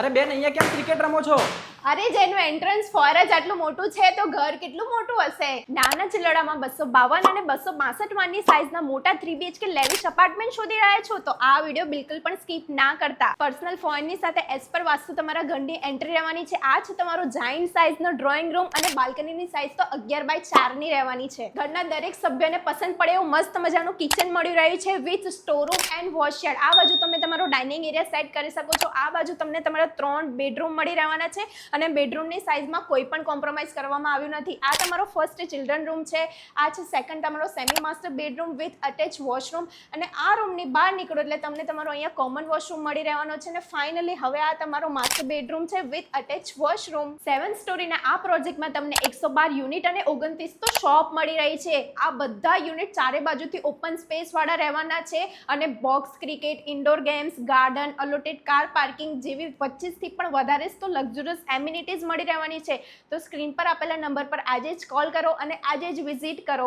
અરે બેન, અહીંયા કેમ ક્રિકેટ રમો છો? અરે જેનું એન્ટ્રન્સ ફોર જ આટલું મોટું છે તો ઘર કેટલું મોટું હશે. નાના ચિલ્લડામાં 252 અને 262 વારની સાઇઝના મોટા 3 BHK લેવિશ અપાર્ટમેન્ટ શોધી રહ્યા છો તો આ વિડીયો બિલકુલ પણ સ્કીપ ના કરતા. પર્સનલ ફોનની સાથે એસ પર વાસ્તુ તમારા ઘરની એન્ટ્રી રહેવાની છે. આ છે તમારો જાયન્ટ સાઇઝનો ડ્રોઈંગ રૂમ અને બાલ્કનીની સાઇઝ તો 11x4 ની રહેવાની છે. ઘરના દરેક સભ્યને પસંદ પડે એવું મસ્ત મજાનું કિચન મળી રહ્યું છે વિથ સ્ટોરરૂમ એન્ડ વોશયાર્ડ. આ બાજુ તમે તમારો ડાઇનિંગ એરિયા સેટ કરી શકો છો. આ બાજુ તમને તમારા 3 બેડરૂમ મળી રહેવાના છે અને બેડરૂમની સાઇઝમાં કોઈ પણ કોમ્પ્રોમાઇઝ કરવામાં આવ્યું નથી. આ તમારો ફર્સ્ટ ચિલ્ડ્રન રૂમ છે. આ છે સેકન્ડ તમારો semi master bedroom with attach washroom અને આ રૂમની બહાર નીકળો એટલે તમને તમારો અહીંયા કોમન વોશરૂમ મળી રહેવાનો છે અને ફાઇનલી હવે આ તમારો માસ્ટર બેડરૂમ છે વિથ અટેચ વોશરૂમ. 7 સ્ટોરીના આ પ્રોજેક્ટમાં તમને 112 યુનિટ અને 29 તો શોપ મળી રહી છે. આ બધા યુનિટ ચારે બાજુથી ઓપન સ્પેસ વાળા રહેવાના છે અને box cricket, indoor games, garden, allotted car parking જેવી 25 થી પણ વધારે તો લક્ઝુરિયસ એમિનિટીઝ મળી રહેવાની છે. તો સ્ક્રીન પર આપેલા નંબર પર આજે જ કોલ કરો અને આજે જ વિઝિટ કરો.